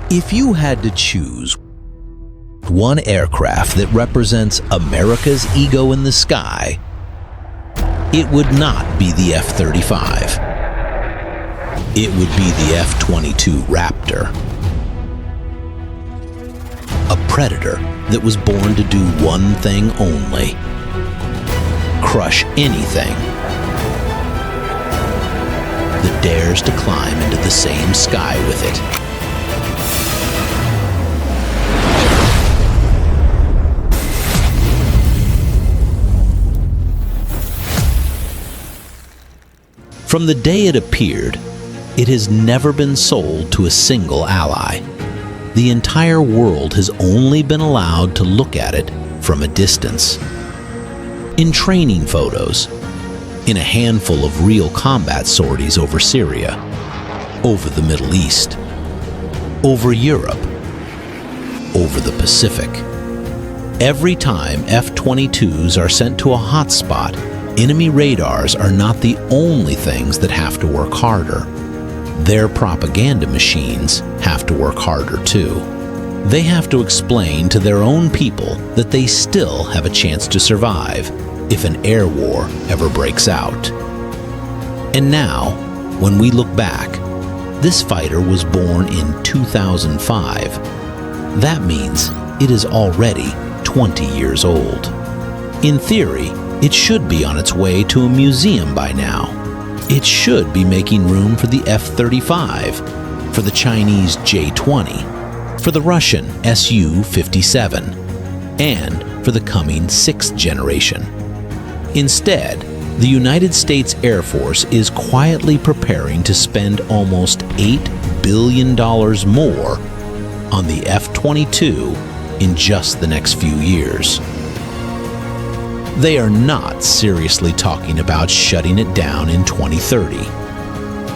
If you had to choose one aircraft that represents America's ego in the sky, it would not be the F-35. It would be the F-22 Raptor. A predator that was born to do one thing only: crush anything that dares to climb into the same sky with it. From the day it appeared, it has never been sold to a single ally. The entire world has only been allowed to look at it from a distance. In training photos, in a handful of real combat sorties over Syria, over the Middle East, over Europe, over the Pacific. Every time F-22s are sent to a hotspot, enemy radars are not the only things that have to work harder. Their propaganda machines have to work harder too. They have to explain to their own people that they still have a chance to survive if an air war ever breaks out. And now, when we look back, this fighter was born in 2005. That means it is already 20 years old. In theory, it should be on its way to a museum by now. It should be making room for the F-35, for the Chinese J20, for the Russian Su57, and for the coming 6th generation. Instead, the United States Air Force is quietly preparing to spend almost $8 billion more on the F-22 in just the next few years. They are not seriously talking about shutting it down in 2030.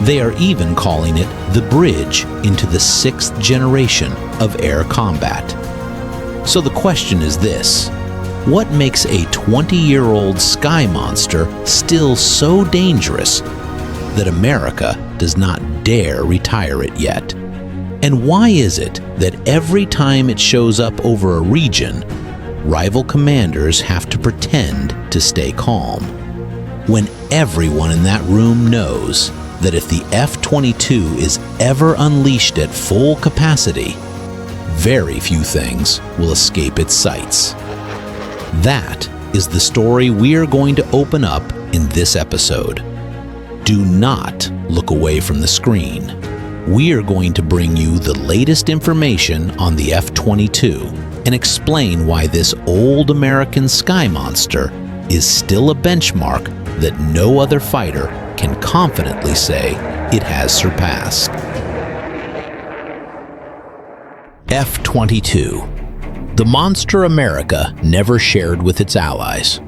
They are even calling it the bridge into the 6th generation of air combat. So the question is this: what makes a 20-year-old sky monster still so dangerous that America does not dare retire it yet? And why is it that every time it shows up over a region, rival commanders have to pretend to stay calm, when everyone in that room knows that if the F-22 is ever unleashed at full capacity, very few things will escape its sights? That is the story we are going to open up in this episode. Do not look away from the screen. We are going to bring you the latest information on the F-22 and explain why this old American sky monster is still a benchmark that no other fighter can confidently say it has surpassed. F-22, the monster America never shared with its allies.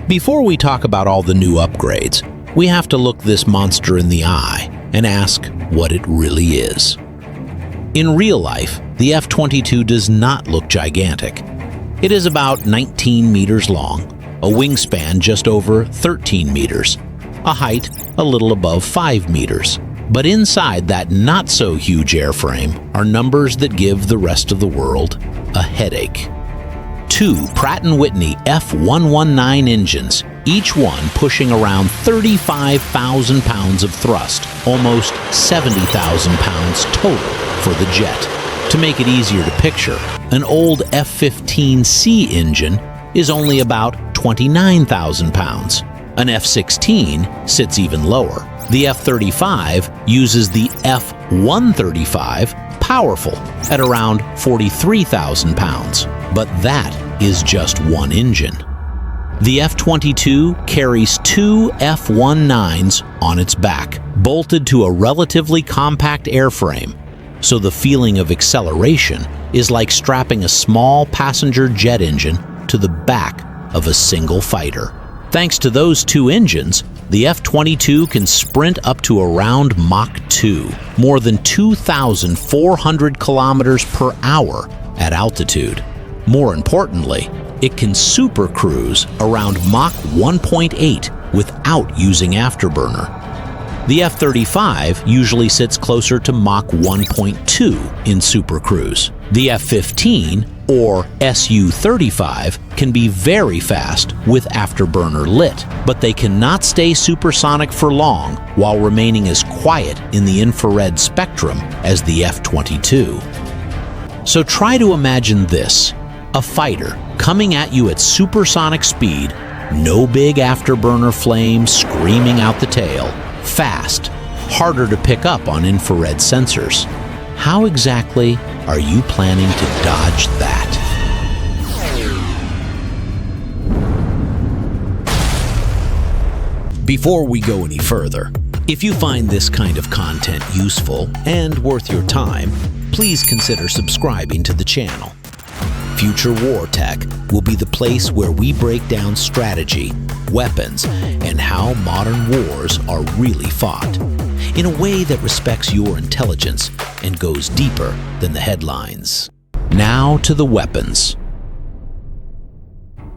Before we talk about all the new upgrades, we have to look this monster in the eye and ask what it really is. In real life, the F-22 does not look gigantic. It is about 19 meters long, a wingspan just over 13 meters, a height a little above 5 meters. But inside that not-so-huge airframe are numbers that give the rest of the world a headache. 2 Pratt & Whitney F119 engines, each one pushing around 35,000 pounds of thrust, almost 70,000 pounds total for the jet. To make it easier to picture, an old F-15C engine is only about 29,000 pounds. An F-16 sits even lower. The F-35 uses the F-135 powerful at around 43,000 pounds. But that is just one engine. The F-22 carries 2 F-19s on its back, bolted to a relatively compact airframe, so the feeling of acceleration is like strapping a small passenger jet engine to the back of a single fighter. Thanks to those 2 engines, the F-22 can sprint up to around Mach 2, more than 2,400 kilometers per hour at altitude. More importantly, it can supercruise around Mach 1.8 without using afterburner. The F-35 usually sits closer to Mach 1.2 in supercruise. The F-15, or Su-35, can be very fast with afterburner lit, but they cannot stay supersonic for long while remaining as quiet in the infrared spectrum as the F-22. So try to imagine this: a fighter coming at you at supersonic speed, no big afterburner flame screaming out the tail, fast, harder to pick up on infrared sensors. How exactly are you planning to dodge that? Before we go any further, if you find this kind of content useful and worth your time, please consider subscribing to the channel. Future War Tech will be the place where we break down strategy, weapons, and how modern wars are really fought, in a way that respects your intelligence and goes deeper than the headlines. Now to the weapons.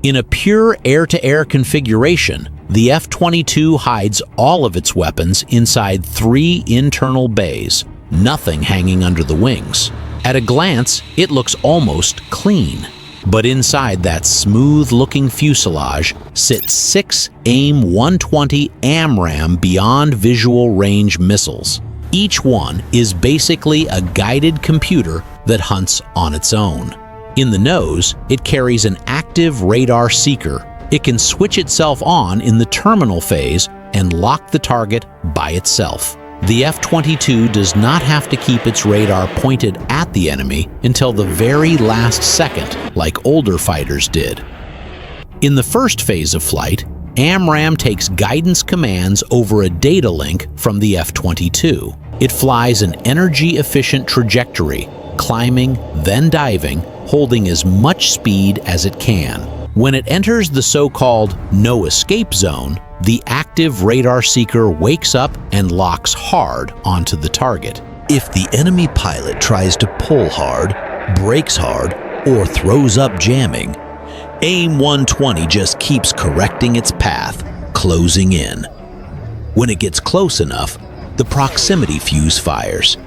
In a pure air-to-air configuration, the F-22 hides all of its weapons inside 3 internal bays, nothing hanging under the wings. At a glance, it looks almost clean. But inside that smooth-looking fuselage sit 6 AIM-120 AMRAAM beyond visual range missiles. Each one is basically a guided computer that hunts on its own. In the nose, it carries an active radar seeker. It can switch itself on in the terminal phase and lock the target by itself. The F-22 does not have to keep its radar pointed at the enemy until the very last second, like older fighters did. In the first phase of flight, AMRAAM takes guidance commands over a data link from the F-22. It flies an energy-efficient trajectory, climbing, then diving, holding as much speed as it can. When it enters the so-called no-escape zone, the active radar seeker wakes up and locks hard onto the target. If the enemy pilot tries to pull hard, brakes hard, or throws up jamming, AIM-120 just keeps correcting its path, closing in. When it gets close enough, the proximity fuse fires.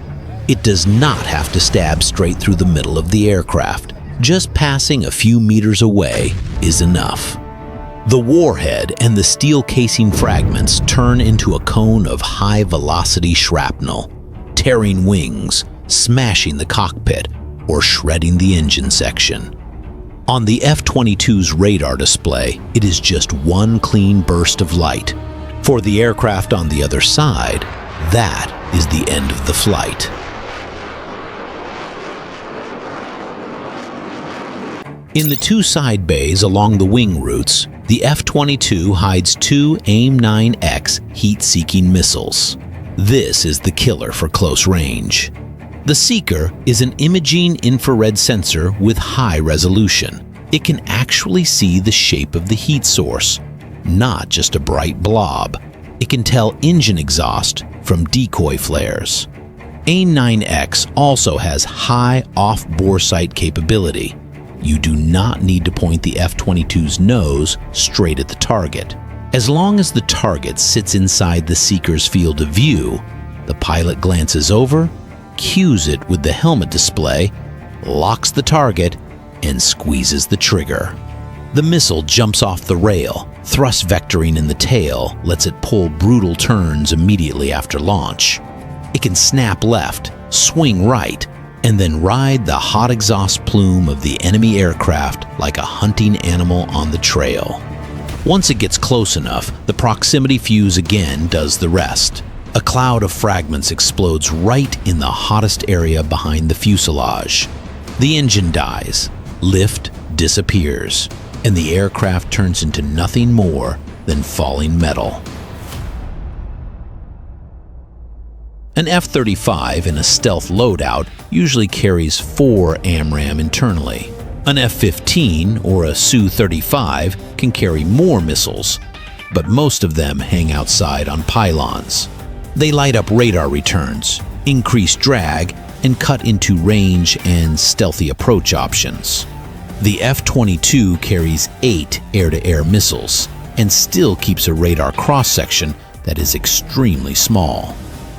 It does not have to stab straight through the middle of the aircraft. Just passing a few meters away is enough. The warhead and the steel casing fragments turn into a cone of high-velocity shrapnel, tearing wings, smashing the cockpit, or shredding the engine section. On the F-22's radar display, it is just one clean burst of light. For the aircraft on the other side, that is the end of the flight. In the 2 side bays along the wing routes, the F-22 hides 2 AIM-9X heat-seeking missiles. This is the killer for close range. The Seeker is an imaging infrared sensor with high resolution. It can actually see the shape of the heat source, not just a bright blob. It can tell engine exhaust from decoy flares. AIM-9X also has high off-bore sight capability. You do not need to point the F-22's nose straight at the target. As long as the target sits inside the Seeker's field of view, the pilot glances over, cues it with the helmet display, locks the target, and squeezes the trigger. The missile jumps off the rail. Thrust vectoring in the tail lets it pull brutal turns immediately after launch. It can snap left, swing right, and then ride the hot exhaust plume of the enemy aircraft like a hunting animal on the trail. Once it gets close enough, the proximity fuse again does the rest. A cloud of fragments explodes right in the hottest area behind the fuselage. The engine dies, lift disappears, and the aircraft turns into nothing more than falling metal. An F-35 in a stealth loadout usually carries 4 AMRAAM internally. An F-15 or a Su-57 can carry more missiles, but most of them hang outside on pylons. They light up radar returns, increase drag, and cut into range and stealthy approach options. The F-22 carries 8 air-to-air missiles and still keeps a radar cross-section that is extremely small.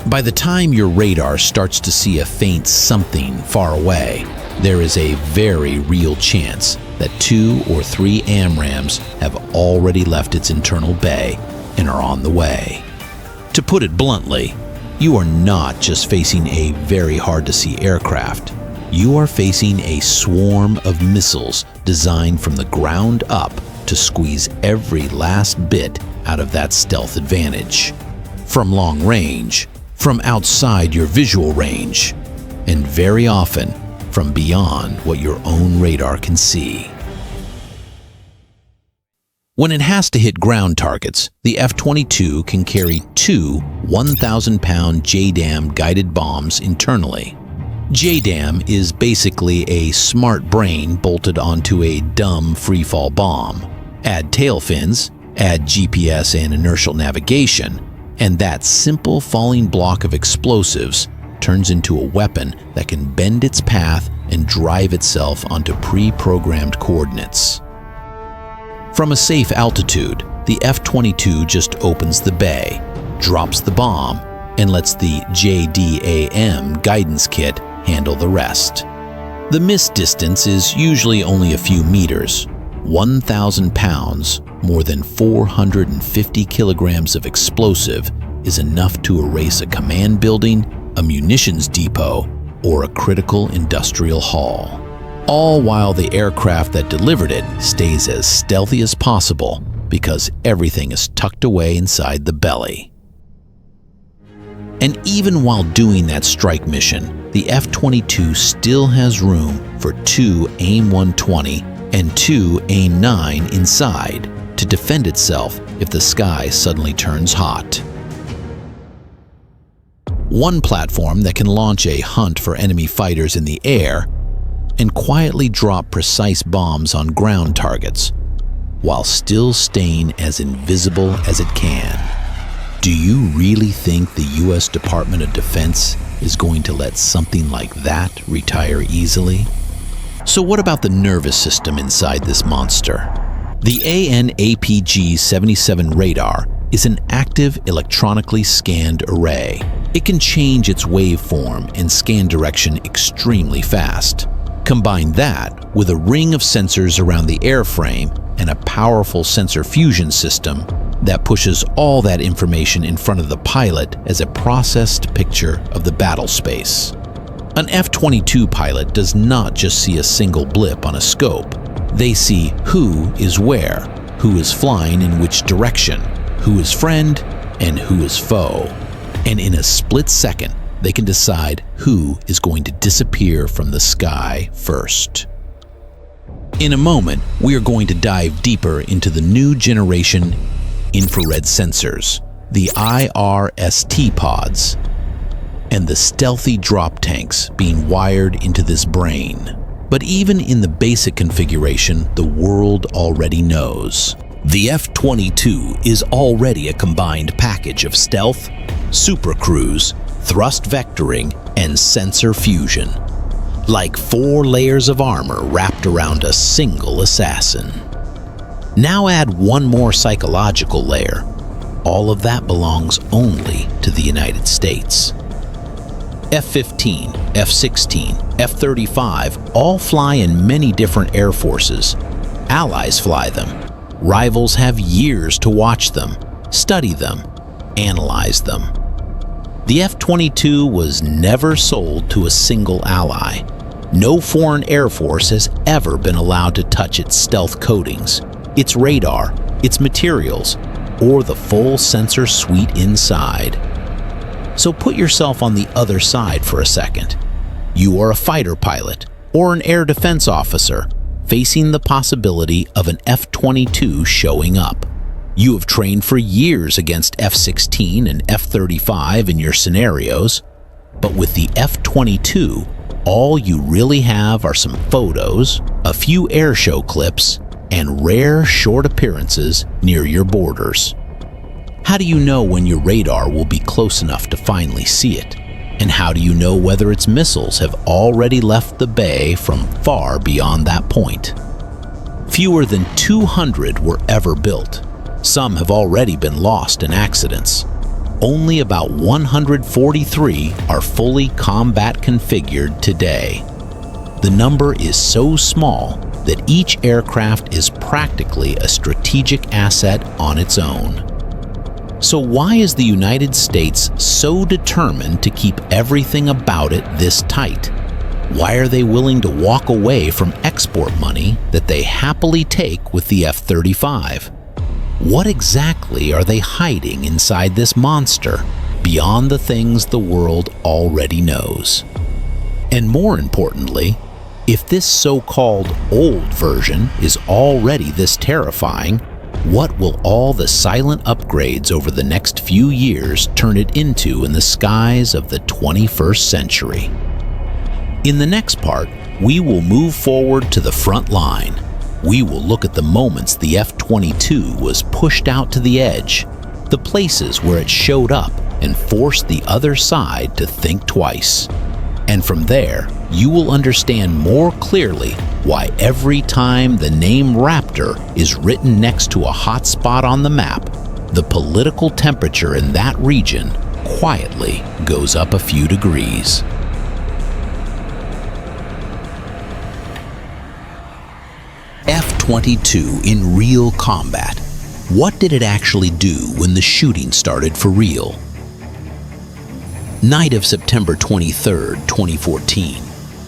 By the time your radar starts to see a faint something far away, there is a very real chance that 2 or 3 AMRAAMs have already left its internal bay and are on the way. To put it bluntly, you are not just facing a very hard-to-see aircraft. You are facing a swarm of missiles designed from the ground up to squeeze every last bit out of that stealth advantage. From long range, from outside your visual range, and very often from beyond what your own radar can see. When it has to hit ground targets, the F-22 can carry 2 1,000-pound JDAM guided bombs internally. JDAM is basically a smart brain bolted onto a dumb freefall bomb. Add tail fins, add GPS and inertial navigation, and that simple falling block of explosives turns into a weapon that can bend its path and drive itself onto pre-programmed coordinates. From a safe altitude, the F-22 just opens the bay, drops the bomb, and lets the JDAM guidance kit handle the rest. The miss distance is usually only a few meters. 1,000 pounds, more than 450 kilograms of explosive is enough to erase a command building, a munitions depot, or a critical industrial hall. All while the aircraft that delivered it stays as stealthy as possible because everything is tucked away inside the belly. And even while doing that strike mission, the F-22 still has room for 2 AIM-120 and 2 AIM-9 inside to defend itself if the sky suddenly turns hot. One platform that can launch a hunt for enemy fighters in the air and quietly drop precise bombs on ground targets while still staying as invisible as it can. Do you really think the U.S. Department of Defense is going to let something like that retire easily? So what about the nervous system inside this monster? The AMRAAM radar is an active electronically scanned array. It can change its waveform and scan direction extremely fast. Combine that with a ring of sensors around the airframe and a powerful sensor fusion system that pushes all that information in front of the pilot as a processed picture of the battle space. An F-22 pilot does not just see a single blip on a scope. They see who is where, who is flying in which direction, who is friend and who is foe. And in a split second, they can decide who is going to disappear from the sky first. In a moment, we are going to dive deeper into the new generation infrared sensors, the IRST pods, and the stealthy drop tanks being wired into this brain. But even in the basic configuration, the world already knows. The F-22 is already a combined package of stealth, supercruise, thrust vectoring, and sensor fusion. Like 4 layers of armor wrapped around a single assassin. Now add one more psychological layer. All of that belongs only to the United States. F-15, F-16, F-35 all fly in many different air forces. Allies fly them. Rivals have years to watch them, study them, analyze them. The F-22 was never sold to a single ally. No foreign air force has ever been allowed to touch its stealth coatings, its radar, its materials, or the full sensor suite inside. So put yourself on the other side for a second. You are a fighter pilot or an air defense officer facing the possibility of an F-22 showing up. You have trained for years against F-16 and F-35 in your scenarios, but with the F-22, all you really have are some photos, a few airshow clips, and rare short appearances near your borders. How do you know when your radar will be close enough to finally see it? And how do you know whether its missiles have already left the bay from far beyond that point? Fewer than 200 were ever built. Some have already been lost in accidents. Only about 143 are fully combat configured today. The number is so small that each aircraft is practically a strategic asset on its own. So why is the United States so determined to keep everything about it this tight? Why are they willing to walk away from export money that they happily take with the F-35? What exactly are they hiding inside this monster beyond the things the world already knows? And more importantly, if this so-called old version is already this terrifying, what will all the silent upgrades over the next few years turn it into in the skies of the 21st century? In the next part, we will move forward to the front line. We will look at the moments the F-22 was pushed out to the edge, the places where it showed up and forced the other side to think twice. And from there, you will understand more clearly why every time the name Raptor is written next to a hot spot on the map, the political temperature in that region quietly goes up a few degrees. F-22 in real combat. What did it actually do when the shooting started for real? Night of September 23, 2014.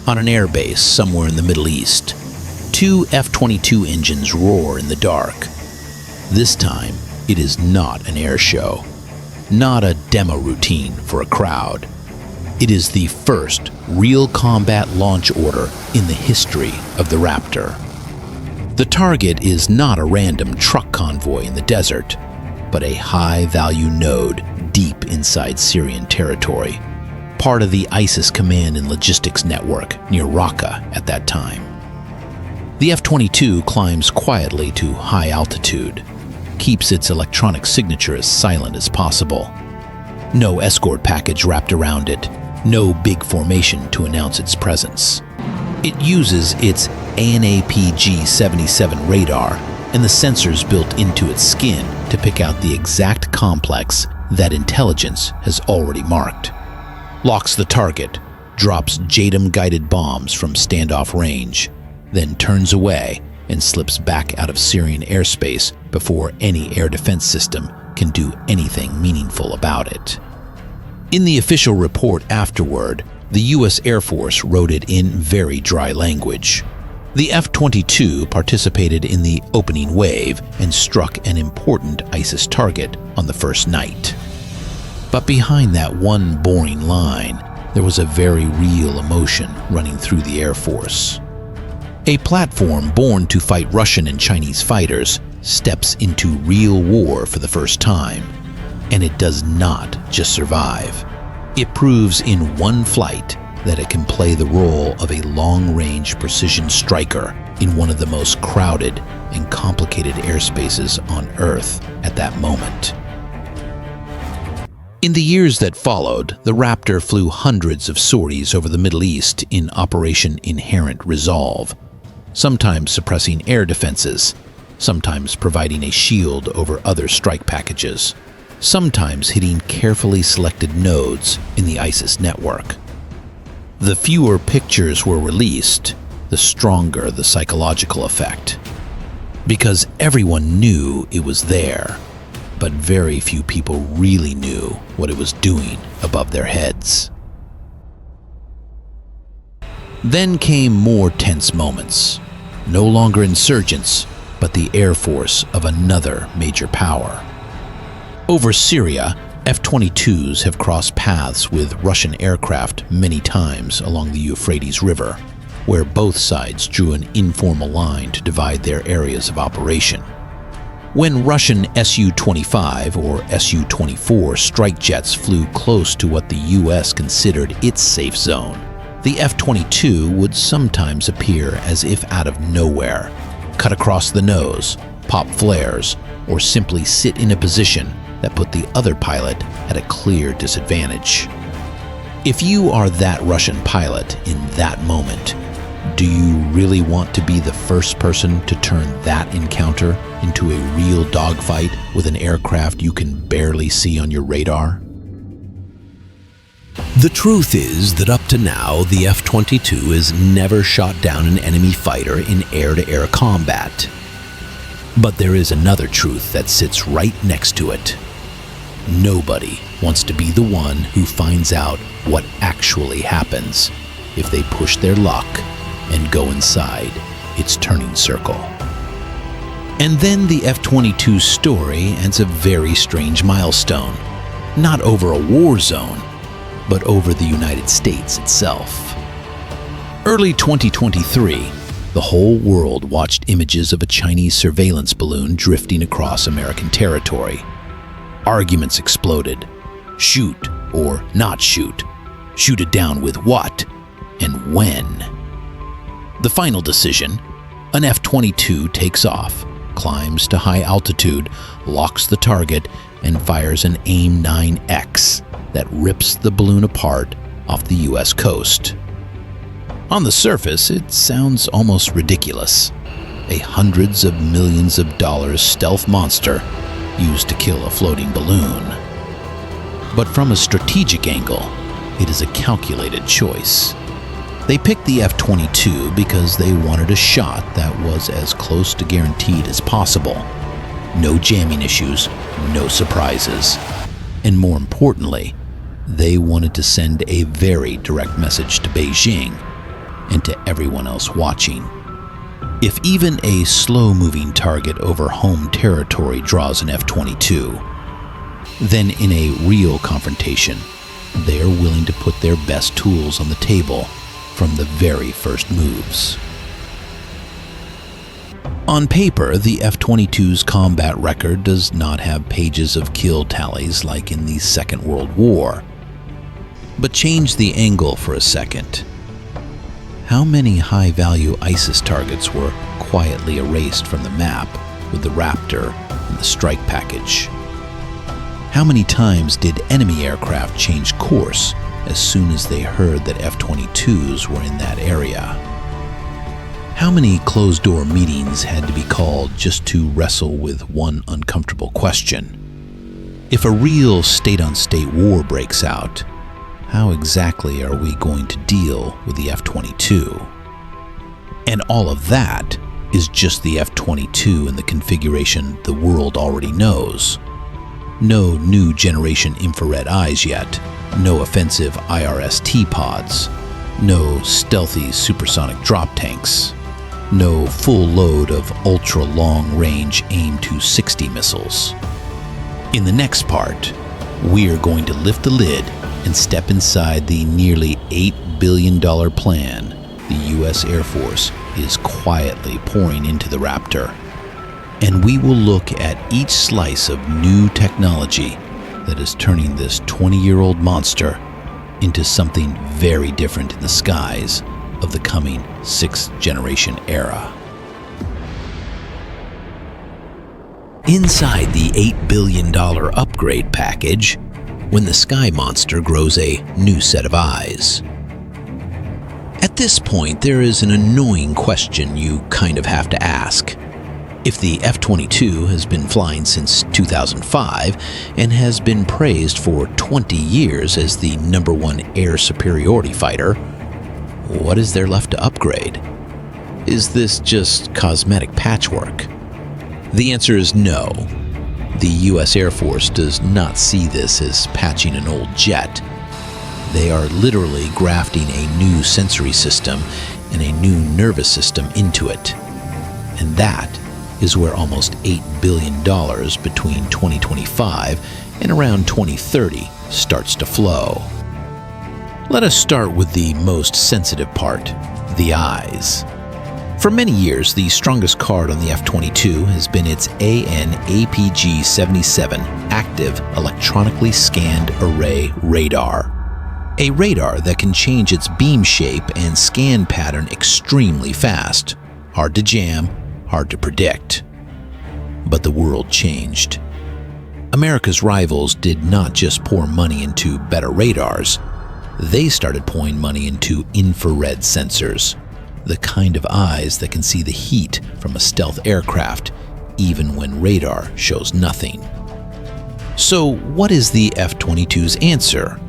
On an airbase somewhere in the Middle East, two F-22 engines roar in the dark. This time, it is not an air show, not a demo routine for a crowd. It is the first real combat launch order in the history of the Raptor. The target is not a random truck convoy in the desert, but a high-value node deep inside Syrian territory, part of the ISIS command and logistics network near Raqqa at that time. The F-22 climbs quietly to high altitude, keeps its electronic signature as silent as possible. No escort package wrapped around it, no big formation to announce its presence. It uses its AMRAAM J20 radar and the sensors built into its skin to pick out the exact complex that intelligence has already marked. Locks the target, drops JADAM-guided bombs from standoff range, then turns away and slips back out of Syrian airspace before any air defense system can do anything meaningful about it. In the official report afterward, the U.S. Air Force wrote it in very dry language. The F-22 participated in the opening wave and struck an important ISIS target on the first night. But behind that one boring line, there was a very real emotion running through the Air Force. A platform born to fight Russian and Chinese fighters steps into real war for the first time, and it does not just survive. It proves in one flight that it can play the role of a long-range precision striker in one of the most crowded and complicated airspaces on Earth at that moment. In the years that followed, the Raptor flew hundreds of sorties over the Middle East in Operation Inherent Resolve, sometimes suppressing air defenses, sometimes providing a shield over other strike packages, sometimes hitting carefully selected nodes in the ISIS network. The fewer pictures were released, the stronger the psychological effect. Because everyone knew it was there, but very few people really knew what it was doing above their heads. Then came more tense moments. No longer insurgents, but the air force of another major power. Over Syria, F-22s have crossed paths with Russian aircraft many times along the Euphrates River, where both sides drew an informal line to divide their areas of operation. When Russian Su-25 or Su-24 strike jets flew close to what the U.S. considered its safe zone, the F-22 would sometimes appear as if out of nowhere, cut across the nose, pop flares, or simply sit in a position that put the other pilot at a clear disadvantage. If you are that Russian pilot in that moment, Do you really want to be the first person to turn that encounter into a real dogfight with an aircraft you can barely see on your radar? The truth is that up to now, the F-22 has never shot down an enemy fighter in air-to-air combat. But there is another truth that sits right next to it. Nobody wants to be the one who finds out what actually happens if they push their luck and go inside its turning circle. And then the F-22's story ends a very strange milestone, not over a war zone, but over the United States itself. Early 2023, the whole world watched images of a Chinese surveillance balloon drifting across American territory. Arguments exploded. Shoot or not shoot? Shoot it down with what? And when? The final decision: an F-22 takes off, climbs to high altitude, locks the target, and fires an AIM-9X that rips the balloon apart off the US coast. On the surface, it sounds almost ridiculous. A hundreds of millions of dollars stealth monster used to kill a floating balloon. But from a strategic angle, it is a calculated choice. They picked the F-22 because they wanted a shot that was as close to guaranteed as possible. No jamming issues, no surprises. And more importantly, they wanted to send a very direct message to Beijing and to everyone else watching. If even a slow-moving target over home territory draws an F-22, then in a real confrontation, they are willing to put their best tools on the table from the very first moves. On paper, the F-22's combat record does not have pages of kill tallies like in the Second World War. But change the angle for a second. How many high-value ISIS targets were quietly erased from the map with the Raptor and the strike package? How many times did enemy aircraft change course as soon as they heard that F-22s were in that area? How many closed-door meetings had to be called just to wrestle with one uncomfortable question? If a real state-on-state war breaks out, how exactly are we going to deal with the F-22? And all of that is just the F-22 in the configuration the world already knows. No new generation infrared eyes yet, no offensive IRST pods, no stealthy supersonic drop tanks, no full load of ultra-long-range AIM-260 missiles. In the next part, we're going to lift the lid and step inside the nearly $8 billion plan the U.S. Air Force is quietly pouring into the Raptor. And we will look at each slice of new technology that is turning this 20-year-old monster into something very different in the skies of the coming 6th generation era. Inside the $8 billion upgrade package, when the Sky Monster grows a new set of eyes. At this point, there is an annoying question you kind of have to ask. If the F-22 has been flying since 2005 and has been praised for 20 years as the #1 air superiority fighter, what is there left to upgrade? Is this just cosmetic patchwork? The answer is no. The U.S. Air Force does not see this as patching an old jet. They are literally grafting a new sensory system and a new nervous system into it. And that is where almost $8 billion between 2025 and around 2030 starts to flow. Let us start with the most sensitive part, the eyes. For many years, the strongest card on the F-22 has been its AN/APG-77 active electronically scanned array radar. A radar that can change its beam shape and scan pattern extremely fast. Hard to jam, hard to predict. But the world changed. America's rivals did not just pour money into better radars. They started pouring money into infrared sensors. the kind of eyes that can see the heat from a stealth aircraft, even when radar shows nothing. So what is the F-22's answer?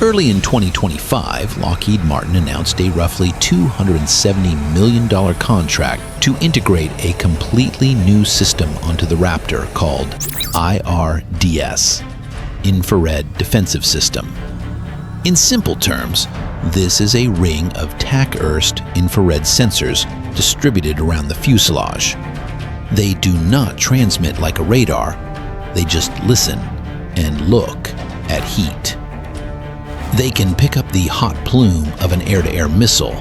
Early in 2025, Lockheed Martin announced a roughly $270 million contract to integrate a completely new system onto the Raptor called IRDS, Infrared Defensive System. In simple terms, this is a ring of TAC-IRST infrared sensors distributed around the fuselage. They do not transmit like a radar, they just listen and look at heat. They can pick up the hot plume of an air-to-air missile,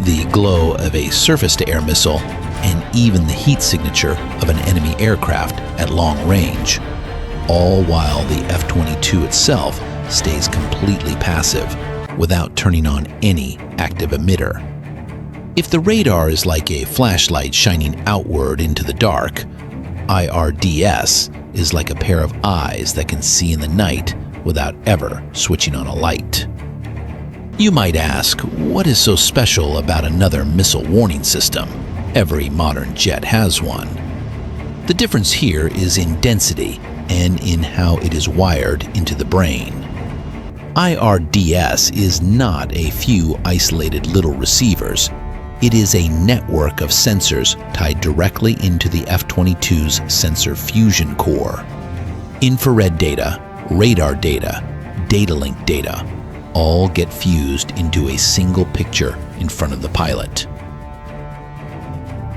the glow of a surface-to-air missile, and even the heat signature of an enemy aircraft at long range, all while the F-22 itself stays completely passive without turning on any active emitter. If the radar is like a flashlight shining outward into the dark, IRDS is like a pair of eyes that can see in the night without ever switching on a light. You might ask, what is so special about another missile warning system? Every modern jet has one. The difference here is in density and in how it is wired into the brain. IRDS is not a few isolated little receivers. It is a network of sensors tied directly into the F-22's sensor fusion core. Infrared data, radar data, data link data, all get fused into a single picture in front of the pilot.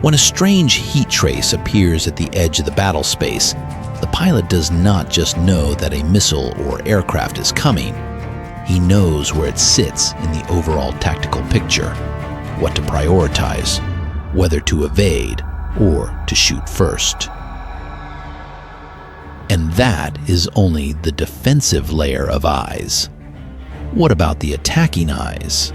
When a strange heat trace appears at the edge of the battle space, the pilot does not just know that a missile or aircraft is coming. He knows where it sits in the overall tactical picture, what to prioritize, whether to evade or to shoot first. And that is only the defensive layer of eyes. What about the attacking eyes?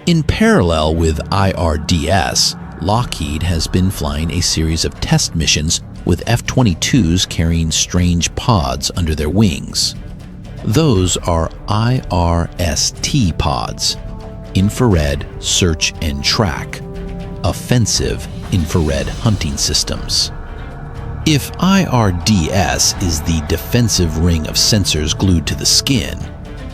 In parallel with IRDS, Lockheed has been flying a series of test missions with F-22s carrying strange pods under their wings. Those are IRST pods, Infrared Search and Track, Offensive Infrared Hunting Systems. If IRDS is the defensive ring of sensors glued to the skin,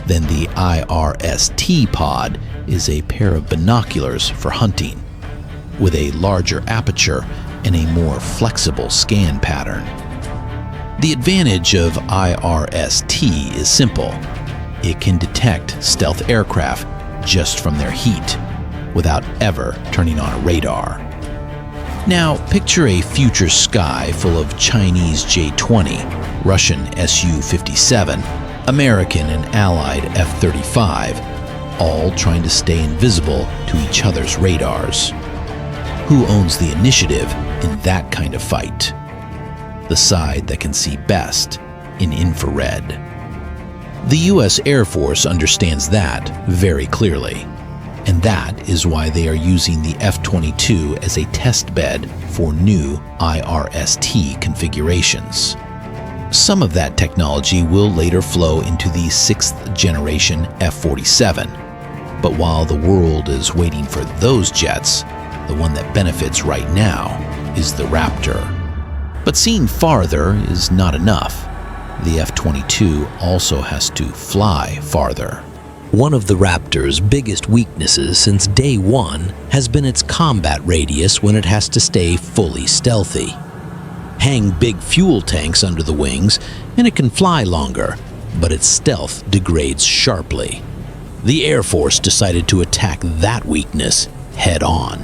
then the IRST pod is a pair of binoculars for hunting, with a larger aperture and a more flexible scan pattern. The advantage of IRST is simple. It can detect stealth aircraft just from their heat, without ever turning on a radar. Now, picture a future sky full of Chinese J20, Russian Su57, American and Allied F35, all trying to stay invisible to each other's radars. Who owns the initiative in that kind of fight? The side that can see best in infrared. The U.S. Air Force understands that very clearly, and that is why they are using the F-22 as a test bed for new IRST configurations. Some of that technology will later flow into the 6th generation F-47, but while the world is waiting for those jets, the one that benefits right now is the Raptor. But seeing farther is not enough. The F-22 also has to fly farther. One of the Raptor's biggest weaknesses since day one has been its combat radius when it has to stay fully stealthy. Hang big fuel tanks under the wings and it can fly longer, but its stealth degrades sharply. The Air Force decided to attack that weakness head on.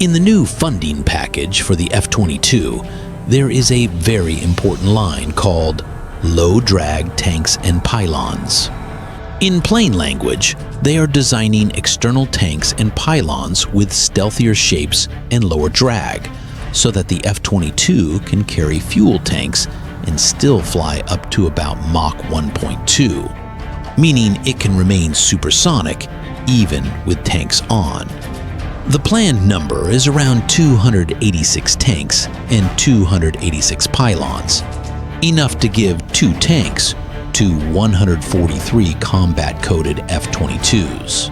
In the new funding package for the F-22, there is a very important line called low-drag tanks and pylons. In plain language, they are designing external tanks and pylons with stealthier shapes and lower drag, so that the F-22 can carry fuel tanks and still fly up to about Mach 1.2, meaning it can remain supersonic even with tanks on. The planned number is around 286 tanks and 286 pylons, enough to give 2 tanks to 143 combat-coded F-22s.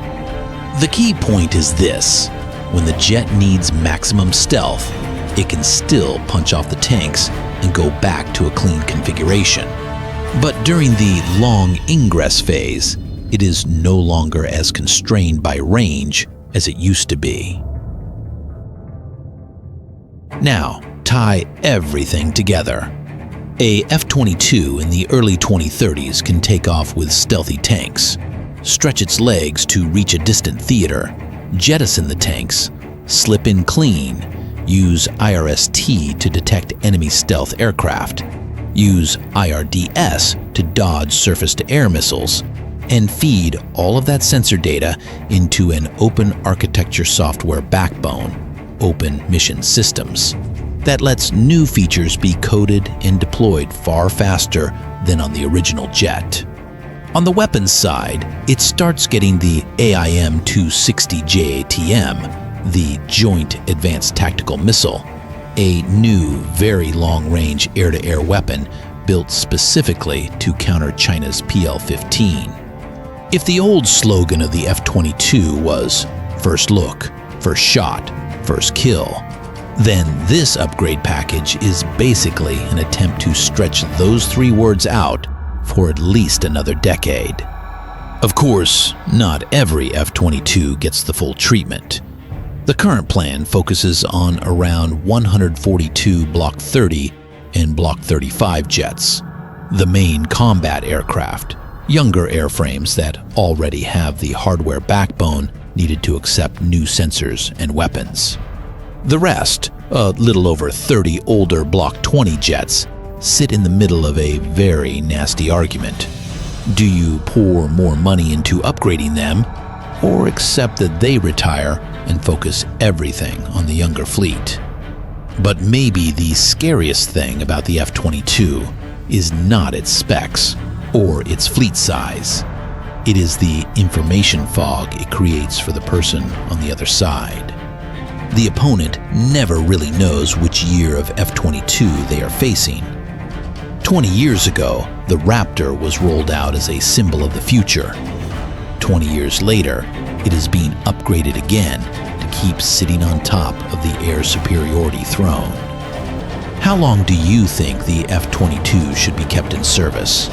The key point is this: when the jet needs maximum stealth, it can still punch off the tanks and go back to a clean configuration. But during the long ingress phase, it is no longer as constrained by range as it used to be. Now, tie everything together. A F-22 in the early 2030s can take off with stealthy tanks, stretch its legs to reach a distant theater, jettison the tanks, slip in clean, use IRST to detect enemy stealth aircraft, use IRDS to dodge surface-to-air missiles, and feed all of that sensor data into an open architecture software backbone, Open Mission Systems, that lets new features be coded and deployed far faster than on the original jet. On the weapons side, it starts getting the AIM Su57 JATM, the Joint Advanced Tactical Missile, a new, very long-range air-to-air weapon built specifically to counter China's PL-15. If the old slogan of the F-22 was "First look, first shot, first kill," then this upgrade package is basically an attempt to stretch those three words out for at least another decade. Of course, not every F-22 gets the full treatment. The current plan focuses on around 142 Block 30 and Block 35 jets, the main combat aircraft, younger airframes that already have the hardware backbone needed to accept new sensors and weapons. The rest, a little over 30 older Block 20 jets, sit in the middle of a very nasty argument. Do you pour more money into upgrading them, or accept that they retire and focus everything on the younger fleet? But maybe the scariest thing about the F-22 is not its specs or its fleet size. It is the information fog it creates for the person on the other side. The opponent never really knows which year of F-22 they are facing. 20 years ago, the Raptor was rolled out as a symbol of the future. 20 years later, it is being upgraded again to keep sitting on top of the air superiority throne. How long do you think the F-22 should be kept in service?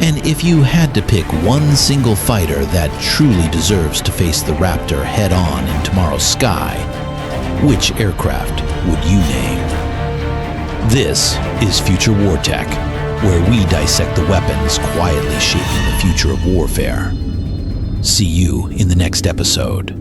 And if you had to pick one single fighter that truly deserves to face the Raptor head-on in tomorrow's sky, which aircraft would you name? This is Future War Tech, where we dissect the weapons quietly shaping the future of warfare. See you in the next episode.